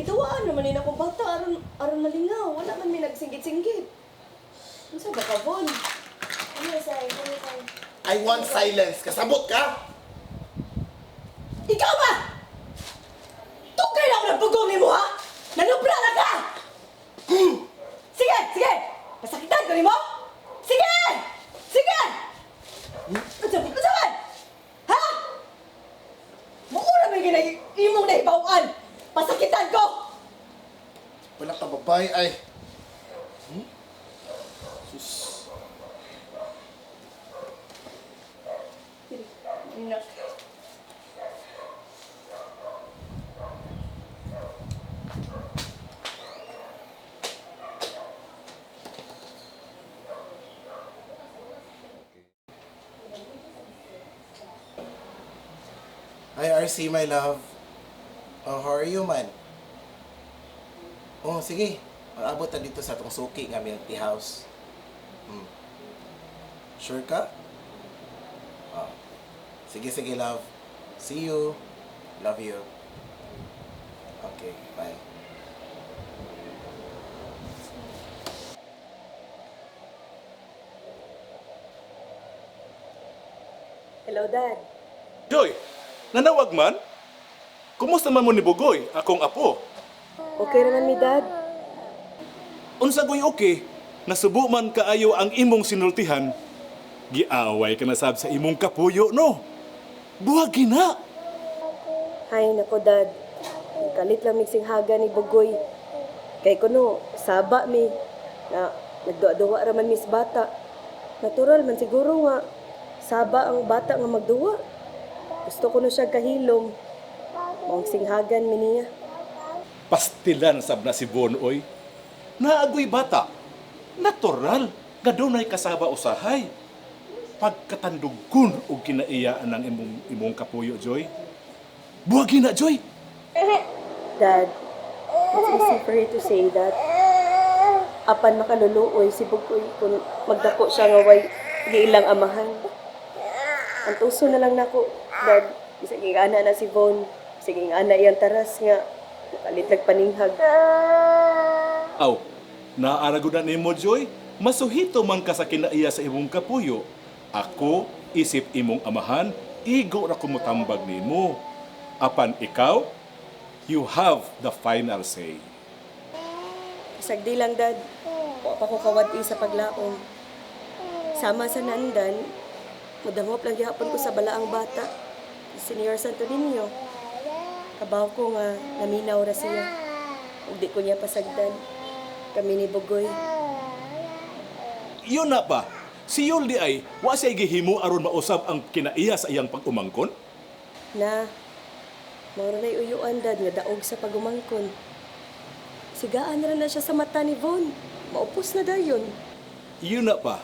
Gitawaan naman nila akong bata, aron malingaw. Wala man may nagsinggit-singgit. Ano sa baka, Bon? Ano say? I want silence. Kasabot ka? Ikaw ba? Tugay lang ng bugong ni mo, ha? Nanubra na ka! Sige, sige! Masakitan ko ni mo? Sige! Sige! Masaman! Ha? Mukura may imong naibawaan! Pasakitan ko! Wala ka babae ay. Sus. Inak. Hi, RC, my love. Oh, how are you, man? Oh, sige. Mag-abot na dito sa itong suki nga milk tea house. Sure ka? Oh. Sige, sige, love. See you. Love you. Okay, bye. Hello, Dad. Joy, nanawag man? Kumusta man mo ni Bugoy, akong apo? Okay naman mi, Dad. Unsa goy okay, nasubo man kaayo ang imong sinultihan, giaway ka na sab sa imong kapuyo, no? Buwagi na! Hay nako, Dad. Kalit lang mixing haga ni Bugoy. Kay kuno, saba mi. Na nagduwa-duwa raman mis bata. Natural man siguro nga. Saba ang bata nga magduwa. Gusto ko na siya kahilom. Mong singhagan mi niya. Pastilan sab na si Bonoy. Naagoy bata. Natural, gadunay kasaba usahay. Pagkatandugon og kinaiyaan ng imong kapuyo, Joy. Buwagi na, Joy! Dad, it's easy for you to say that. Apan makaluluoy si Bugoy kung magdako siya nga way giilang amahan. Ang tuso na lang nako, Dad. Isang ingana na si Von. Sige ingana iyang taras nga. Nakalitlag paninghag. Aw, naaragudan nimo, Joy. Masuhito man ka sa kinaiya sa imong kapuyo. Ako, isip imong amahan, igo na kumutambag nimo. Apan ikaw, you have the final say. Sagdi lang, Dad. Wa pa ko kawad sa paglaom. Sama sa nandan, madamop lang gihapon ko sa balaang bata. Senior Santo Niño. Kabaw ko nga naminaw ra siya. Ug di ko niya pasagdan. Kami ni Bugoy. Yun na pa, si Yuldi ay, wa siya gihimo aron mausab ang kinaiya sa iyang pag-umangkon? Na, maura na'y uyuan, Dad, nga daog sa pagumangkon. Sigaan na siya sa mata ni Von. Maupos na dayon. Yun na pa,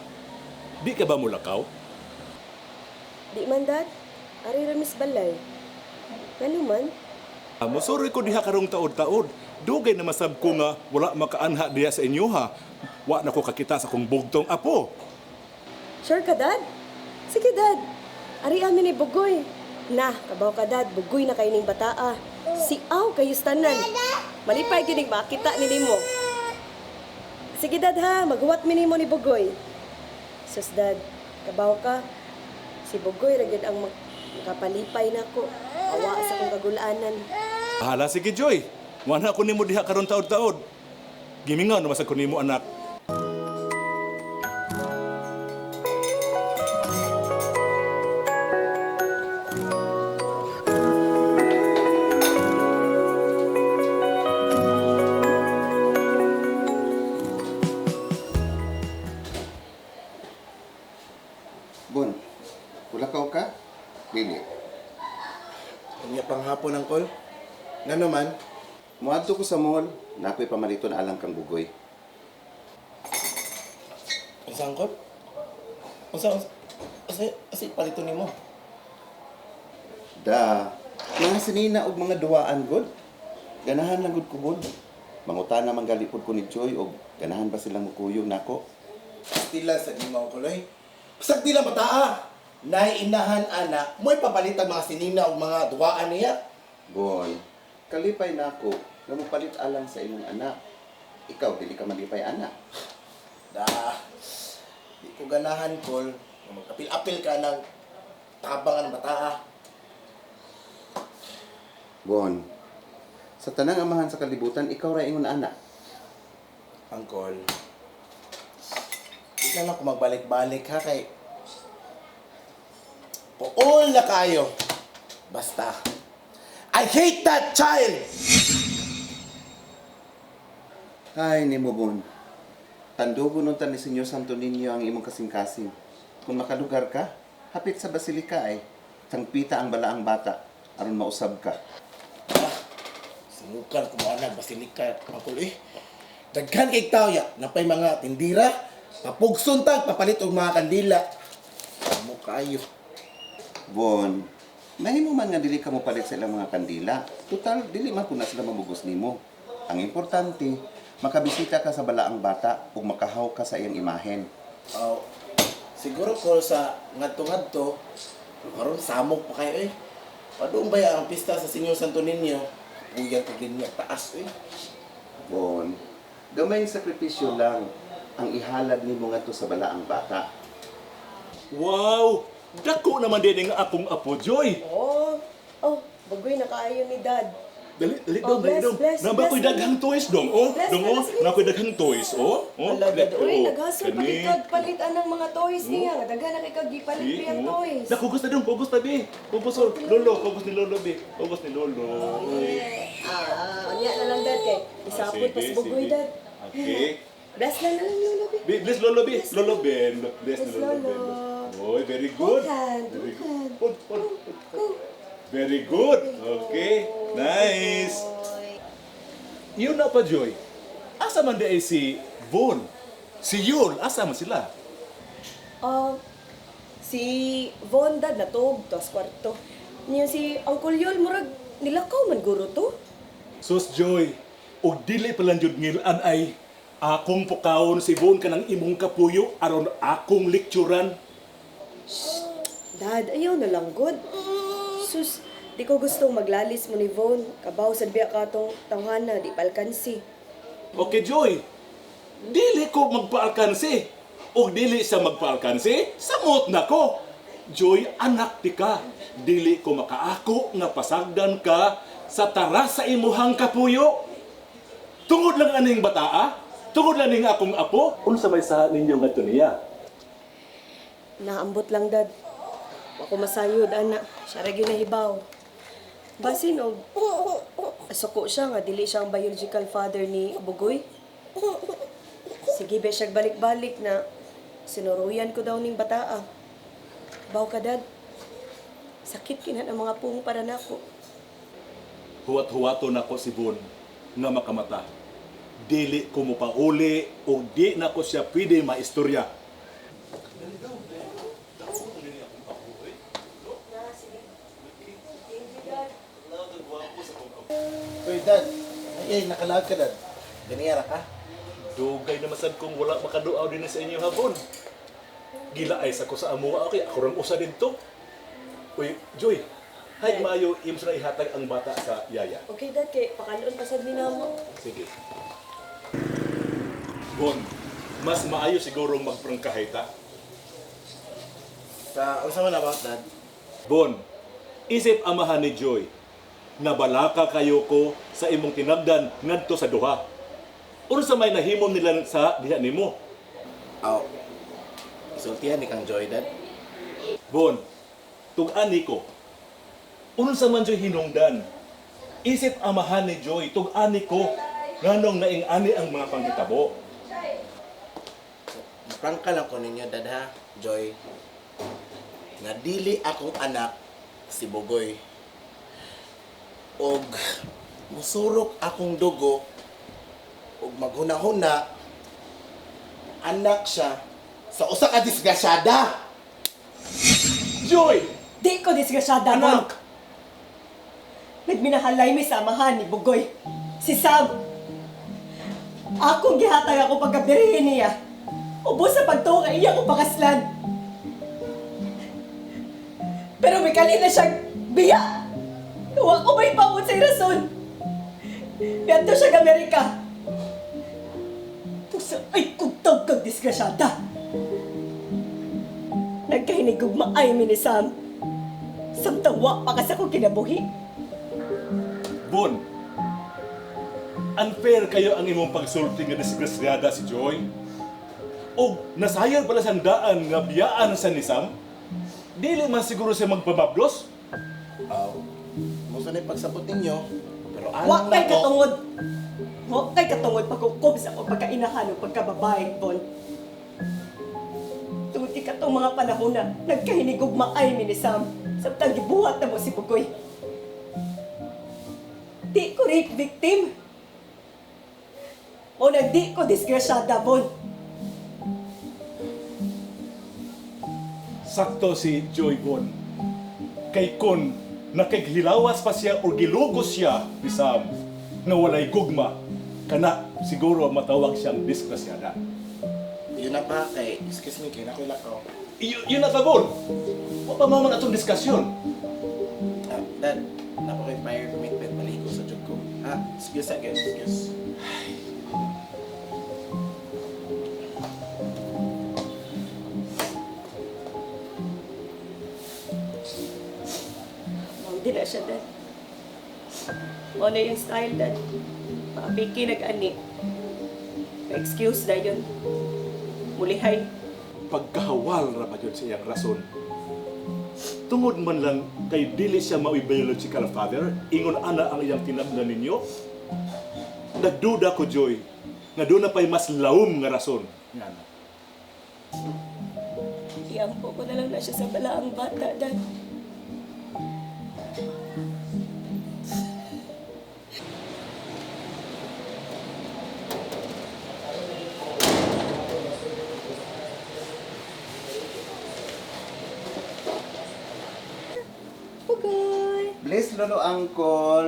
di ka ba mulakaw? Di man, Dad. Ari ramis balay. Ngano man? Musuri ko diha karong taod-taod. Dugay na masab ko nga wala makaanha diha sa inyo ha. Wa na ko kakita sa kong bugtong apo. Sure ka, Dad? Sige, Dad. Ari amin ni Bugoy. Na, kabaw ka, Dad. Bugoy na kayo ning bataa. Si Aw kayo tanan. Malipay gining makita ni nimo. Sige, Dad, ha. Maghuwat mi nimo ni Bugoy. Sus, Dad. Kabaw ka. Si Bugoy ragid ang makapalipay nako. Awa sa kong kagulaanan. Hala sige Joy. Wala ko nimo diha karon taod-taod. Gimingaw na masag ko nimo anak. Bon, kulakaw ka? Dili. Kanya panghapon ang call. Nga naman, muadto ko sa mall, napoy pamaliton alang kang Bugoy. Unsa angkot? Unsa palito nimo? Da, mga sinina og mga duwaan god. Ganahan lang gud ko bod. Mangutana man galipod ko ni Joy og ganahan ba silang mukuyog nako. Tila sa imaw kuloy. Pasag tila bataa. Naiinahan ana, mo'y papalit ang mga sinina o mga duwaan niya. Boy, kalipay nako. nga mopalit alang sa imong anak. Ikaw dili ka malipay anak. Di ko ganahan, Col. Magapil-apil ka ng tabangan bata. Bon, sa tanang amahan sa kalibutan, ikaw ra ingon anak. Angkol, di na lang kung magbalik-balik ha kay Puol na kayo. Basta, I hate that child! Ay, ni mo, Bon. Tandugo nun ni Senyor Santo Niño ang imong kasing-kasing. Kung makalugar ka, hapit sa basilika ay tangpita ang balaang bata aron mausab ka. Sinukan ko mo anak, basilika, Angkol Daghan kay tao ya, napay mga tindira, papugson tag, papalit og mga kandila. Amo kayo. Bon, mahimo man nga dili ka mo palit sa ilang mga kandila. Total, dili man kuna sila mamugos nimo. Ang importante, makabisita ka sa balaang bata ug makahaw ka sa iyang imahen. Siguro ko sa ngadto-ngadto, karon samok pa kayo Padung ba ang pista sa Senyor Santo Niño? Puyan ko din niya taas Bon, gamay sakripisyo lang ang ihalad nimo ngadto sa balaang bata. Wow! Dako naman din ang akong apo, Joy! Oh, bagoy na kaayo ni Dad. Dali Oh, dong, dali bless, dong. bless, Naba ko'y bless, daghang toys dong, oh. Bless, Dong, oh. bless, Na ko'y daghang toys, oh. Ala, Dad, uy, Oh, naghasol kani. palit palitan ng mga toys niya. Daghan na kay kag gipalit See, niyang oh. toys. Na, kugos na dong, kugos na, be. Kugos, oh. Lolo, kugos ni Lolo, be. Kugos ni Lolo. Anya na lang, Dad, kay isapot pa sa bugoy, Dad. Okay. Bless na lang, Lolo, be. Bless Lolo, be. Lolo, Ben. Bless ni Bless Lolo, Ben. Lolo. Oy, very good. Hand, Very hand. good. Very good. Okay. Nice. Yun na pa, Joy. Asa man di ay si Von? Si Yul, asa man sila? Si Von, Dad, natog to sa kwarto. Niya si Uncle Yol, murag nilakaw man guro to. Sus, Joy, og dili pa lang jud ngilan ay akong pukawon si Von kanang imong kapuyo aron akong lekturan. Dad, ayaw na lang, good. Sus, di ko gustong maglalis mo ni Von. Kabaw sa biya ka tong tawhana, di palkansi. Okay, Joy. Dili ko magpaalkansi. O dili sa magpaalkansi, samot na ko. Joy, anak ti ka. Dili ko makaako nga pasagdan ka sa taras sa imuhang kapuyo. Tungod lang aning bataa, tungod lang ning akong apo. Unsa may sa ninyo nga niya? Naambot lang, Dad. Ako masayod, anak. Siya rin ginahibaw. Basin og asoko siya nga dili siya ang biological father ni Bugoy. Sige be siya balik-balik na sinuruyan ko daw ning bataa. Baw ka, Dad. Sakit kinan ang mga pung para nako. Huwat-huwato na ko si Von nga makamata. Dili ko mo pauli o di na ko siya pwede maistorya. Uy, Dad. Nakalag ka, Dad. Ganiyara ka? Dugay na masad kung wala makaduaw din sa inyo hapon. Gila ay sa ko sa amuha, okay, ako rang usa din to. Uy, Joy, hay mayo imos na ihatag ang bata sa yaya. Okay, Dad, kay pakanoon pasad ni namo. Sige. Bon, mas maayo siguro magprangkahay ta. Unsa man about, Dad? Bon, isip amahan ni Joy, nabalaka kayo ko sa imong tinagdan ngadto sa duha. Unsa may nahimom nila sa diha nimo? Isultihan ni kang Joy, Dad. Bon, tug-ani ko. Unsa man Joy hinungdan? Isip amahan ni Joy, tug-ani ko nganong naing-ani ang mga panghitabo. Prangka lang ko ninyo, Dad, ha? Joy. Nga dili akong anak si Bugoy. Og musurok akong dugo og maghuna-huna anak siya sa usa ka disgrasyada. Joy! Di ko disgrasyada, Anak! Nagminahalay mi samahan ni Bugoy. Si Sam. Akong gihatag ako pagkabirihin niya. Ubos sa pagtuka iya ko pakaslan. Pero may kalina siyang biya. Huwag ko may pamot sa rason. Pianto siya ng Amerika. Pusa ay kutog kag disgrasyada. Nagkahinigugmaay mi ni Sam. Samtang wa pa kasi ako kinabuhi. Bon, unfair kayo ang imong pagsulti nga disgrasyada si Joy. O nasayang pala siyang daan nga biyaan sa ni Sam. Dili man siguro siya magpamablos. Musta na yung pagsabot ninyo? Pero Wa anong kay nako? katungod. Wa kay katungod pagkukob sa akong pagkainahan o pagkababae, Bon. Tungod ikatong mga panahon na nagkahinigugmaay mi ni Sam. Samtang gibuhat na mo si Bugoy. Di ko rape victim. O nagdi ko disgrasyada, Bon. Sakto si Joy Bon. Kay kun nakighilawas pa siya o gilugos siya ni Sam na walay gugma, kana siguro matawag siyang disgrasyada. Yun na pa kay, excuse me, kay nakulakaw. Yun na tabon. Wa pa mo man atong diskusyon. Dad, napakoy fire commitment maligo sa jud ko. Excuse again, excuse. Hindi na siya, Dad. O na yung style, Dad. Mapiki nag-ani. Excuse na yun. Mulihay. Pagkahawal ra ba yun sa iyang rason. Tungod man lang kay dili siya mao'y biological father, ingon ana ang iyang tinablan ninyo. Nagduda ko, Joy, nga doon na pa'y mas laom nga rason. Nga na. Iampo ko na lang na siya sa balaang bata, Dad. Bugoy! Bless lolo uncle.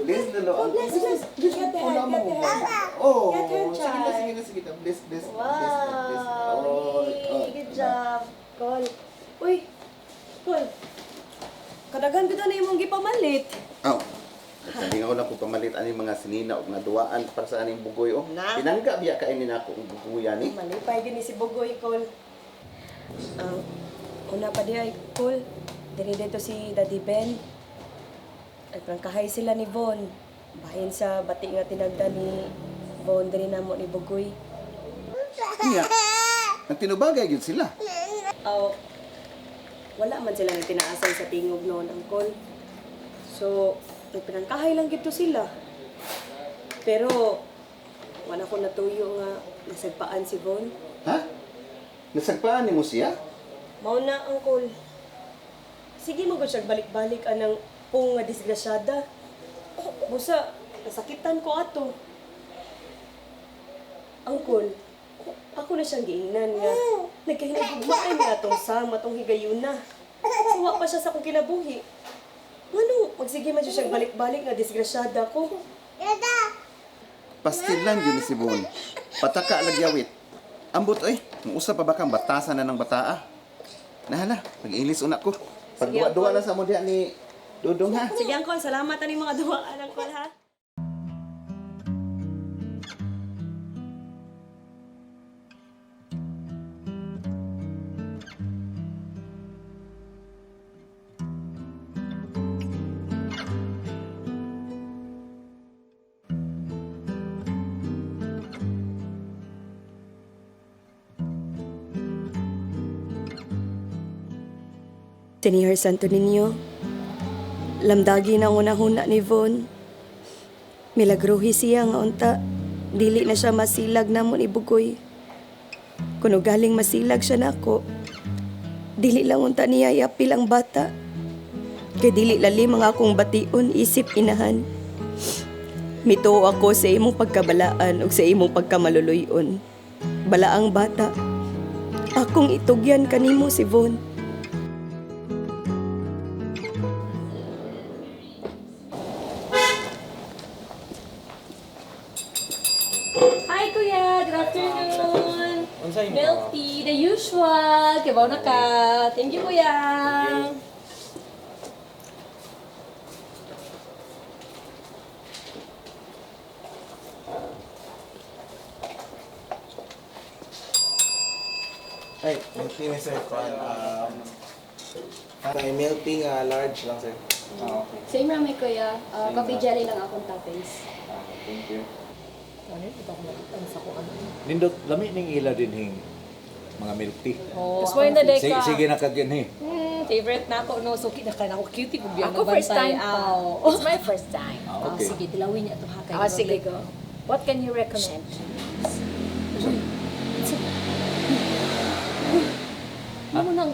Bless lolo Oh, uncle. bless, bless. Get the Wala hand, mo. get the hand. Oh, Get her sige na, child. sige na, sige na. Bless, bless, bless, bless. Wow! Good job, Col. Uy, Col. Kadaghan bitaw na imong gipamalit. Oh. Hindi nga ko lang kung pamalit ani mga sinina o naduaan para sa aning bugoy. Oh, Na. pinangga biya kainin ako ang bugoyan ni. Malipay gini si Bugoy, Col. Una pa di ay, Col. Diri dito si Daddy Ben. Nagprangkahay sila ni Von. Bahin sa bati nga tinagda ni Von diri namo ni Bugoy. Iya. Ang tinubagay gyud sila. Wala man sila nagtinaasay sa tingog noon, Angkol. So, nagpinangkahay lang gito sila. Pero, wala ko natuyo nga nasagpaan si Von. Ha? Nasagpaan ni mo siya? Mao na, Angkol. Sige mo siya balik-balik anang pong nga disgrasyada. Busa, nasakitan ko ato. Angkol, ako na siyang giingnan nga. Nagkahinagugmaan nga atong Sam, atong higayuna. Suwa pa siya sa akong kinabuhi. Ano, magsige man siya siyang balik-balik nga disgrasyada ko. Pastil lang yun si Bon. Pataka lagyawit. Ambot oy, muusa pa ba kang batasan na ng bataa? Nahala, mag-ilis una ko. Pagduwa-duwa na sa mo diha ni Dudong ha. Sige, Angkol, salamat ani mga duwaan, Angkol, ha? Senior Santo Niño, lamdagi na una-huna ni Von. Milagruhi siya nga unta, dili na siya masilag namon ibugoy. Kuno galing masilag siya nako, dili lang unta niya yapil ang bata. Kay dili lali mga akong bation isip inahan. Mituo ako sa imong pagkabalaan ug sa imong pagkamaluluyon. Balaang bata, akong itugyan kanimo si Von. Hi, Kuya! Good afternoon! Unsay Milk tea, the usual. Kibaw na ka. Thank you, Kuya! Ay, milk tea ni sir. May milk tea nga large lang sir. Okay. Same rami kuya. Coffee jelly lang akong toppings. Thank you. Ano, ito ko nakita sa ko ano. Nindot, lami ning ila din hing mga milk tea. Oh, Tapos mo na day Sige, ka. sige na kagyan he. favorite na ako, no? So, kita ka na ako cutie kung biyang Ako first time Aw. pa. It's my first time. Ah, okay. Sige, dilawin niya ito ha. Ah, sige go. What can you recommend? Ano mo nang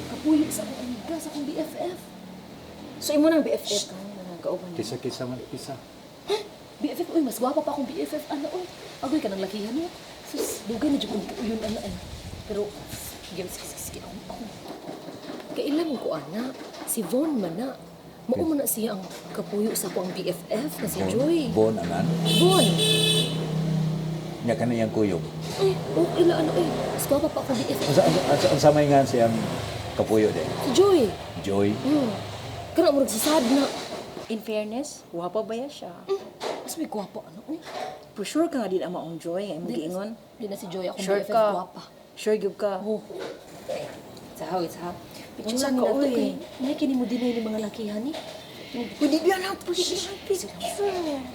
kapuyo sa akong amiga, sa akong BFF. So, imo nang BFF ka? Kauban niya. Kisa-kisa man, kisa. BFF, uy, mas gwapa pa akong BFF. Ano, uy, agoy ka ng lakihan mo. Sus, dugay na dyan kung yun, ano. Pero, sige, sige, ako. Kailan ko, anak, si Von man na. Mao man na siya ang kapuyo sa akong BFF na si Joy. Bon, anan. Von! Nya ka na iyang kuyog. Ay, okay lang, ano, mas gwapa pa akong BFF. Ang samay nga siyang kapuyo din. Si Joy. Joy. Kana mo nagsasad na. In fairness, wapa ba ya siya? Mas may gwapa, ano, uy. For sure ka nga din ang maong joy. Ay mo giingon. Di na si Joy akong Sure BFF ka. gwapa. Sure gyud ka. Oh. Sahaw, sahaw. Picture Unsa sa ka, mga to uy? kay. Nakikini mo din yung mga lakihan ni. Pwede biyan na, pwede biyan. Picture.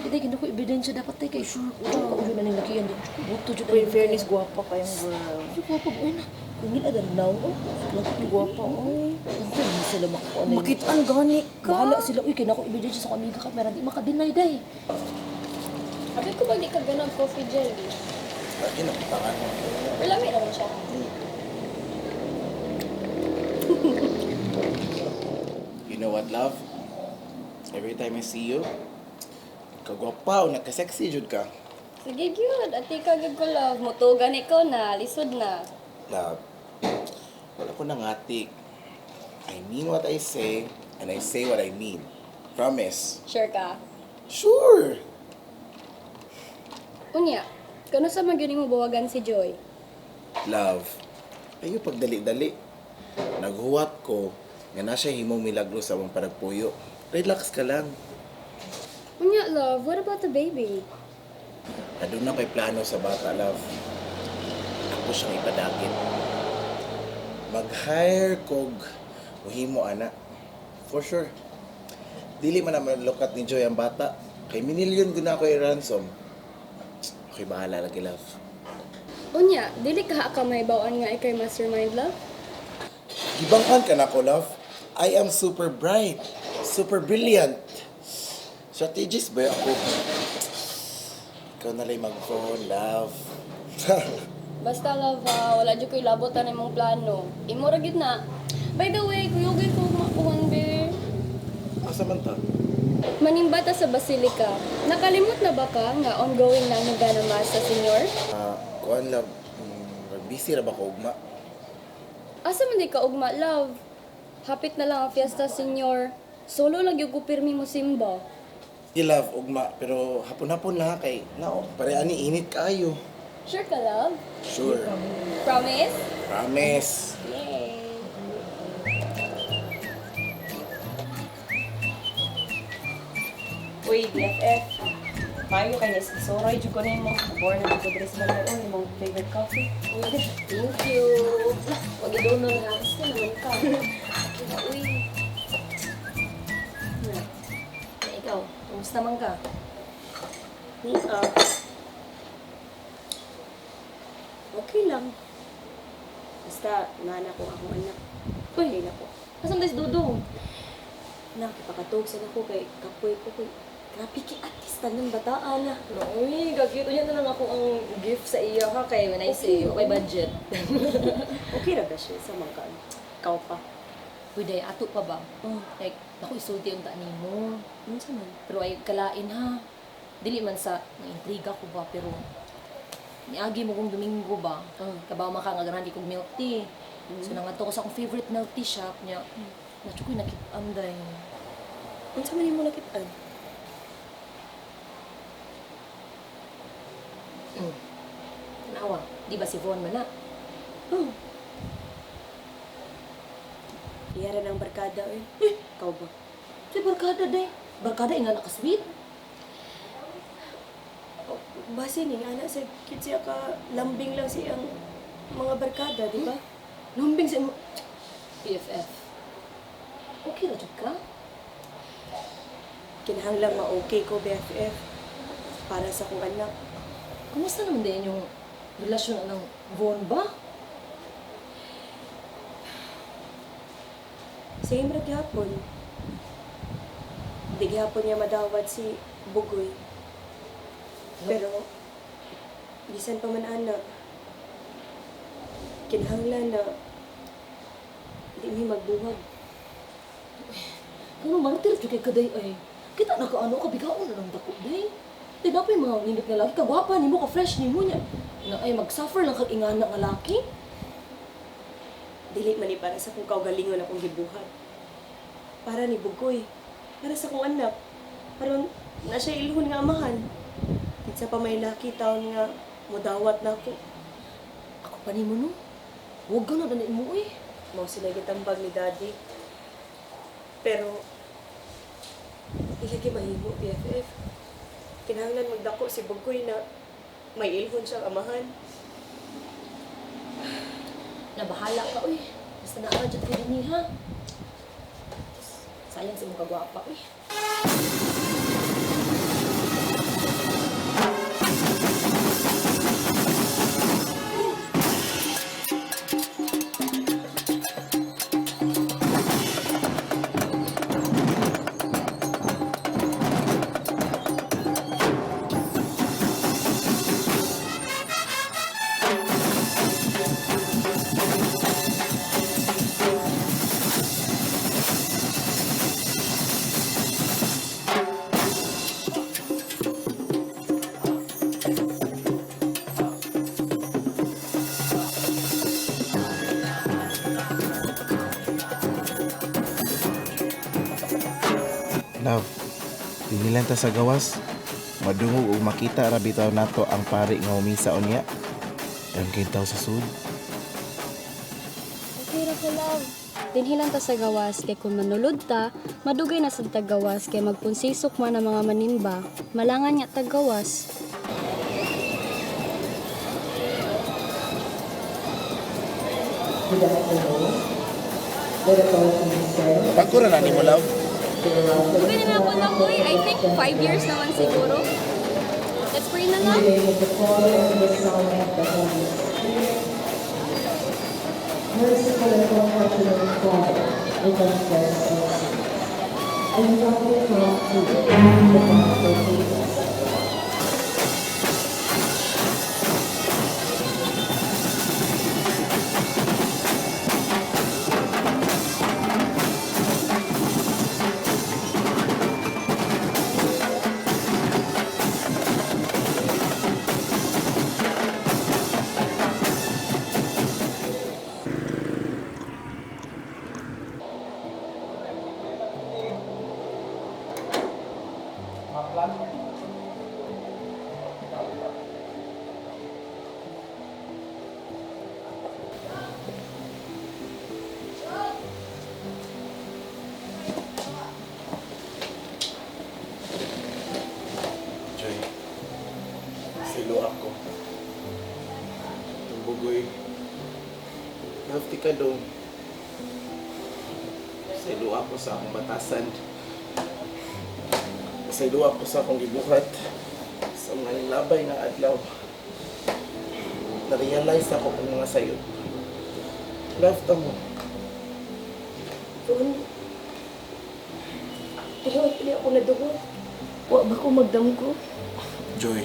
Hindi, ganda ko ebidensya dapat tayo kay sure. Ujo ko, ujo na ng lakihan. Buto, ujo Pero in fairness, guwapa kayong girl. Ujo ko, pag uwi na. Kungil agad now, oh. Lagot ni Guwapa, oy. Ang hindi sila makakuha na Bakit ang gani ka? Bahala sila, uy, kaya na ako ebidensya sa kamiga ka. Pero di makadinay, day. Sabi ko ba di ka ganang coffee jelly? Lagi na pitangan mo. Pero lami naman siya. You know what, love? Every time I see you, kagwapa o nagka-sexy jud ka. Sige, good. At ikaw, good ko love. Mutugan ikaw na. Lisod na. Love, wala ko nangatik. I mean what I say, and I say what I mean. Promise. Sure ka? Sure! Unya, kano sa magyuning mo bawagan si Joy? Love, ayo pagdali-dali. Naghuwat ko, nga na siya himong milagro sa mong panagpuyo. Relax ka lang. Unya, love, what about the baby? Adun na kay plano sa bata, love. Ako siyang ipadakit. Mag-hire kog muhimo ana. For sure. Dili man naman lukat ni Joy ang bata. Kay minilyon gud na ako i-ransom. Okay, bahala lagi, love. Unya, dili ka ka may bawaan nga ikay mastermind, love? Gibangkan ka na ko, love. I am super bright. Super brilliant. Strategist ba ako? Ikaw na lang mag-phone, love. Basta, love, wala dyan ko'y labotan ng mong plano. Imo ra gyud na. By the way, kuyugin ko makuhan, be. Asa man ta? Manimbata sa Basilica. Nakalimot na ba ka nga ongoing na naganamas sa senyor? Kuan, love. Busy ra ba ko, ugma? Asa man di ka ugma, love? Hapit na lang ang fiesta, senyor. Solo lang yung kupirmi mo simba. Di, love, ugma. Pero hapon-hapon lang kay, nao, pare ani init kaayo. Sure ka, love? Sure. Promise? Promise. Yay! Uy, BFF. Payo kay Nes. Soroy, jud ko na mo. Born na jud dress ba na imong favorite coffee. Uy, thank you. Wag idono na halos ka naman ka. Uy. Ikaw, kumusta man ka? Ni, okay lang. Basta, nana ko akong anak. Okay na po. Asan tayo si Dudong? Nakipakatog sa ako kay kapoy ko kay grabe ki artista ng bataan na. Uy, gagito niya na lang ako ang gift sa iyo ha. Kay when I say, okay budget. Okay ra ba siya sa mga ikaw pa. Uy, day, ato pa ba? Like, naku, isulti yung tani mo. Ano sa man? Pero ay kalain ha. Dili man sa intriga ko ba, pero niagi mo kong Domingo ba? Kabaw makangagaran di kong milk tea. So nangadto ko sa akong favorite milk tea shop niya. Nacho ko'y nakit-anday. Ano sa man mo nakitaan? Tanawa, di ba si Von man na? Iyara ng barkada eh. Ikaw ba? Si Barkada day. Barkada nga nakasweet. Base ni anak sa kit siya ka lambing lang siyang mga barkada, di ba? Lumbing sa imo. BFF. Okay ra jud ka? Kinahanglang ma-okay ko, BFF. Para sa kong anak. Kumusta naman din yung relasyon ng Von ba? Same ra gyapon. Di gyapon niya madawat si Bugoy. Pero, bisan pa man anak, kinahanglan na di mi magbuwag. Kano martir jud kay kaday ay. Kita na kaano ka bigaon na ng dako day. Di dapat yung mga nindot nga laki kagwapa nimo ka fresh nimo niya. Na ay mag-suffer lang kag ingana nga laki. Dili man ni para sa kong kaugalingon akong gibuhat. Para ni Bugoy. Para sa kong anak. Karon na siya ilhon nga amahan. Kinsa pa may laki taon nga mudawat na ako. Ako pa nimo no. Huwag ka na na mo eh. Mao sila gitambag ni Daddy. Pero ilagi mahimo, BFF. Kinahanglan magdako si Bugoy na may ilhon siyang amahan. Nabahala ka uy. Basta naa jud ka dinhi ha. Sayang sa mga kagwapa uy. Love, pinilan ta sa gawas. Madungog ug makita ra bitaw nato ang pari nga umisa unya. Ang kintaw sa sud. Okay ra ko, love. Dinhilan ta sa gawas kay kung manulod ta, madugay na sa tagawas kay magpunsisok man ang mga manimba, malangan nga tagawas. Pagkura na nimo, love. Dugay na ako na ko, I think 5 years naman siguro. Let's pray na lang. Joy, silo ako. Itong Bugoy. Love, di ka dong. Silo ako sa akong batasan. Silo ako sa akong gibuhat. Sa mga labay nga adlaw. Na-realize ako kung mga sayo. Love, tamo. Ron, pili ako na dugo. Wa ba ko magdamgo? Joy,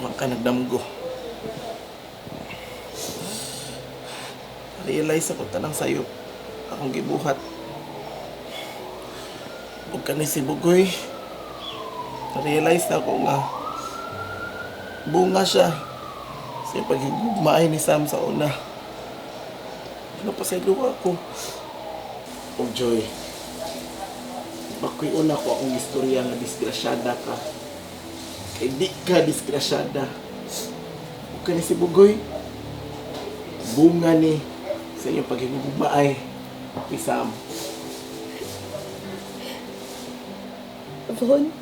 huwag ka nagdamgo. Realize ako tanang sayo. Akong gibuhat. Huwag ka ni si Bugoy. Realize ako nga bunga siya sa paghigugmaay ni Sam sa una. Ano pa sa duwa ko? Oh Joy, bakoy una ko akong istorya nga disgrasyada ka. Kay di ka disgrasyada. Huwag ka ni si Bugoy. Bunga ni sa iyong paghigugmaay ni Sam. Von,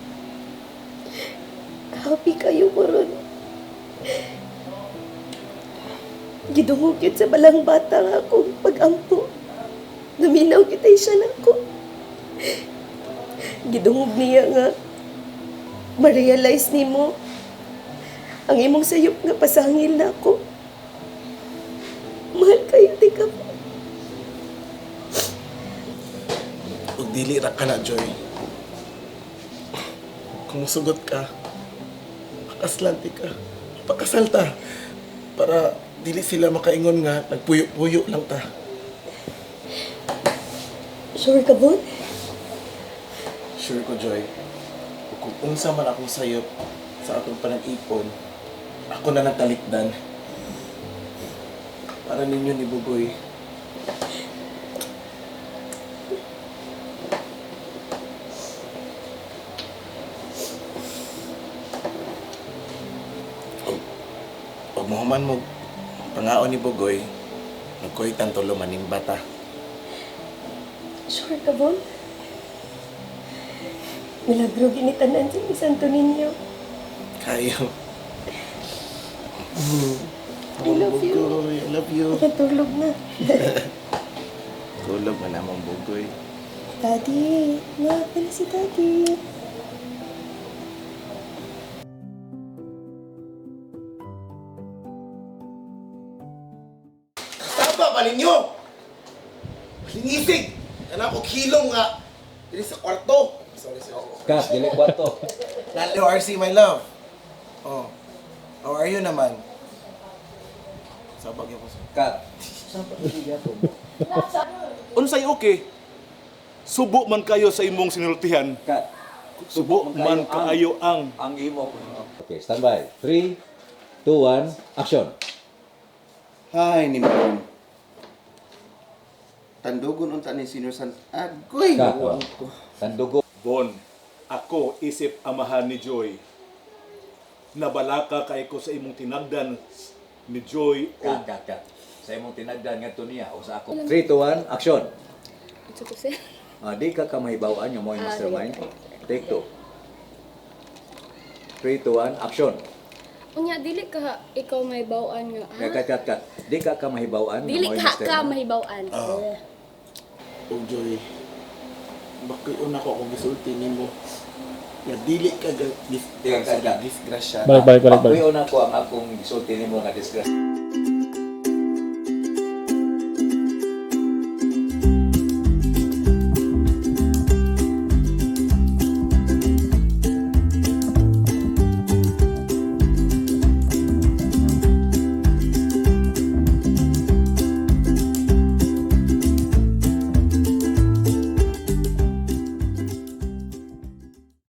happy kayo ko ron. Gidungog yun sa balang bata nga akong pag-ampo. Naminaw kita'y siya na ko. Gidungog niya nga ma-realize ni mo ang imong sayop nga pasangil na ako. Mahal kayo, di ka po. Ug dili ra ka na, Joy. Kung musugot ka, pakaslanti ka. Pakasalta. Para dili sila makaingon nga nagpuyo-puyo lang ta. Sure ka, Bon? Sure ko, Joy. Kung unsa man akong sayop sa akong panag-ipon, ako na nagtalikdan. Para ninyo ni Bugoy. Pag mahuman mo, pangaon ni Bugoy, nagkuhi tanto lumaning bata. Sure ka, Bon? Milagro ginitanan sa Santo Niño. Kayo. I love you. Bugoy, I love you. Natulog na. Tulog na naman, Bugoy. Daddy, nakaka na si Daddy. Tama ba ninyo? Linisig! Kana ko kilong nga. Dili sa kwarto. Sorry. Kat, dili kwarto. Lalo, RC, my love. Oh. How are you naman? Sabag yung puso. Kat. Unsay okay? Subo man kayo sa imong sinultihan. Kat. Subo man kaayo ang Ang imo. Okay, standby. 3, 2, 1, action. Hay, ni Bon. Tandugon unta ni Senior San. Agoy, Kat. nakuha ko. Tandugo. Bon. Ako isip amahan ni Joy. Nabalaka kay ko sa imong tinagdan ni Joy o Kat. Sa imong tinagdan nga niya o sa ako. 3, 2, 1, action. Ito ko siya. Di ka kamahibawaan yung mga mastermind. Take 2. 3, 2, 1, action. Unya, dili ka ikaw may bawaan nga. Kat. Di ka kamahibawaan yung Dili mga ka mastermind. mahibawaan. Oh, Joy. Bakit una ko kung gisulti nimo? Nga dili ka Kat. disgrasya. Balik. Pakuyon ako ang akong gisulti nimo nga disgrasya.